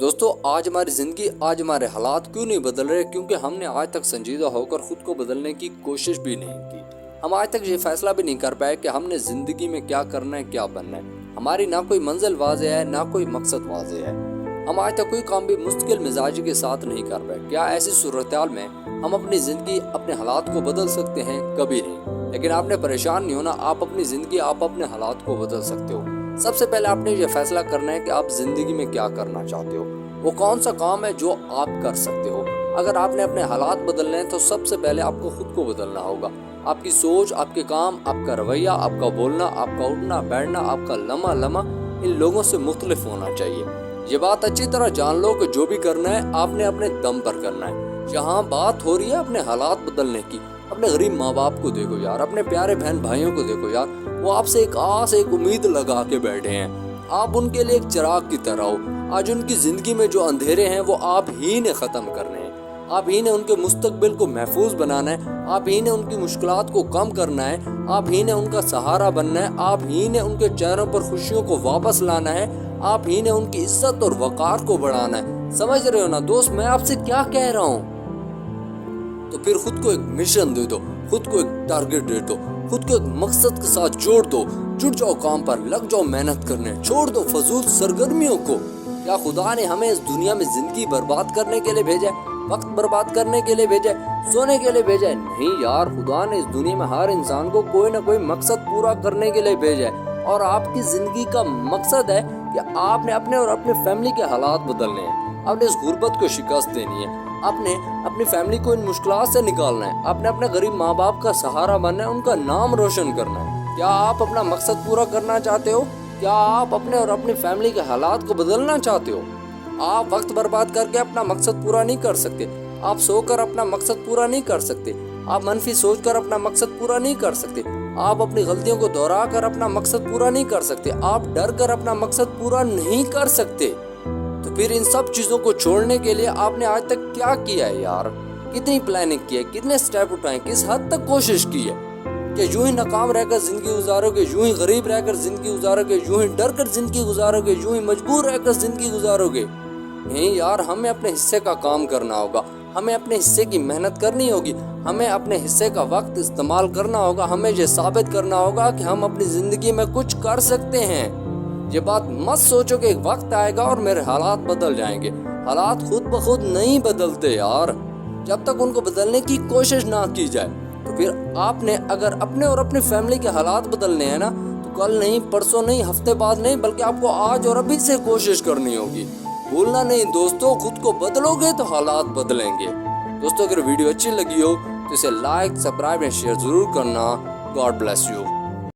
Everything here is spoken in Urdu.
دوستو آج ہماری زندگی آج ہمارے حالات کیوں نہیں بدل رہے؟ کیونکہ ہم نے آج تک سنجیدہ ہو کر خود کو بدلنے کی کوشش بھی نہیں کی۔ ہم آج تک یہ فیصلہ بھی نہیں کر پائے کہ ہم نے زندگی میں کیا کرنا ہے، کیا بننا ہے۔ ہماری نہ کوئی منزل واضح ہے، نہ کوئی مقصد واضح ہے۔ ہم آج تک کوئی کام بھی مستقل مزاجی کے ساتھ نہیں کر پائے۔ کیا ایسی صورتحال میں ہم اپنی زندگی اپنے حالات کو بدل سکتے ہیں؟ کبھی نہیں۔ لیکن آپ نے پریشان نہیں ہونا، آپ اپنی زندگی آپ اپنے حالات کو بدل سکتے ہو۔ سب سے پہلے آپ نے یہ فیصلہ کرنا ہے کہ آپ زندگی میں کیا کرنا چاہتے ہو، وہ کون سا کام ہے جو آپ کر سکتے ہو۔ اگر آپ نے اپنے حالات بدلنے ہیں تو سب سے پہلے آپ کو خود کو بدلنا ہوگا۔ آپ کی سوچ، آپ کے کام، آپ کا رویہ، آپ کا بولنا، آپ کا اٹھنا بیٹھنا، آپ کا لمحہ لمحہ ان لوگوں سے مختلف ہونا چاہیے۔ یہ بات اچھی طرح جان لو کہ جو بھی کرنا ہے آپ نے اپنے دم پر کرنا ہے۔ جہاں بات ہو رہی ہے اپنے حالات بدلنے کی، اپنے غریب ماں باپ کو دیکھو یار، اپنے پیارے بہن بھائیوں کو دیکھو یار، وہ آپ سے ایک آس ایک امید لگا کے بیٹھے ہیں۔ آپ ان کے لیے ایک چراغ کی طرح ہو۔ آج ان کی زندگی میں جو اندھیرے ہیں وہ آپ ہی نے ختم کرنے ہیں۔ آپ ہی نے ان کے مستقبل کو محفوظ بنانا ہے۔ آپ ہی نے ان کی مشکلات کو کم کرنا ہے۔ آپ ہی نے ان کا سہارا بننا ہے۔ آپ ہی نے ان کے چہروں پر خوشیوں کو واپس لانا ہے۔ آپ ہی نے ان کی عزت اور وقار کو بڑھانا ہے۔ سمجھ رہے ہو نا دوست میں آپ سے کیا کہہ رہا ہوں؟ تو پھر خود کو ایک مشن دے دو، خود کو ایک ٹارگٹ دے دو، خود کو ایک مقصد کے ساتھ جوڑ دو۔ جڑ جاؤ کام پر، لگ جاؤ محنت کرنے، چھوڑ دو فضول سرگرمیوں کو۔ کیا خدا نے ہمیں اس دنیا میں زندگی برباد کرنے کے لیے بھیجا ہے؟ وقت برباد کرنے کے لیے بھیجا ہے؟ سونے کے لیے بھیجا ہے؟ نہیں یار، خدا نے اس دنیا میں ہر انسان کو کوئی نہ کوئی مقصد پورا کرنے کے لیے بھیجا ہے۔ اور آپ کی زندگی کا مقصد ہے کہ آپ نے اپنے اور اپنی فیملی کے حالات بدلنے ہیں۔ آپ نے اس غربت کو شکست دینی ہے۔ آپ نے اپنی فیملی کو ان مشکلات سے نکالنا ہے۔ آپ نے اپنے غریب ماں باپ کا سہارا بننا ہے، ان کا نام روشن کرنا ہے۔ کیا آپ اپنا مقصد پورا کرنا چاہتے ہو؟ کیا آپ اپنے اور اپنی فیملی کے حالات کو بدلنا چاہتے ہو؟ آپ وقت برباد کر کے اپنا مقصد پورا نہیں کر سکتے۔ آپ سو کر اپنا مقصد پورا نہیں کر سکتے۔ آپ منفی سوچ کر اپنا مقصد پورا نہیں کر سکتے۔ آپ اپنی غلطیوں کو دہرا کر اپنا مقصد پورا نہیں کر سکتے۔ آپ ڈر کر اپنا مقصد پورا نہیں کر سکتے۔ تو پھر ان سب چیزوں کو چھوڑنے کے لیے آپ نے آج تک کیا کیا ہے یار؟ کتنی پلاننگ کی ہے؟ کتنے سٹیپ اٹھائے؟ کس حد تک کوشش کی ہے؟ کہ یوں ہی ناکام رہ کر زندگی گزارو گے، یوں ہی غریب رہ کر زندگی گزارو گے، یوں ہی ڈر کر زندگی گزارو گے، یوں ہی مجبور رہ کر زندگی گزارو گے؟ نہیں یار، ہمیں اپنے حصے کا کام کرنا ہوگا، ہمیں اپنے حصے کی محنت کرنی ہوگی، ہمیں اپنے حصے کا وقت استعمال کرنا ہوگا، ہمیں یہ ثابت کرنا ہوگا کہ ہم اپنی زندگی میں کچھ کر سکتے ہیں۔ یہ بات مت سوچو کہ ایک وقت آئے گا اور میرے حالات بدل جائیں گے۔ حالات خود بخود نہیں بدلتے یار، جب تک ان کو بدلنے کی کوشش نہ کی جائے۔ تو پھر آپ نے اگر اپنے اور اپنی فیملی کے حالات بدلنے ہیں نا، تو کل نہیں، پرسوں نہیں، ہفتے بعد نہیں، بلکہ آپ کو آج اور ابھی سے کوشش کرنی ہوگی۔ بھولنا نہیں دوستو، خود کو بدلو گے تو حالات بدلیں گے۔ دوستو اگر ویڈیو اچھی لگی ہو تو اسے لائک، سبسکرائب اور شیئر ضرور کرنا۔ God bless you.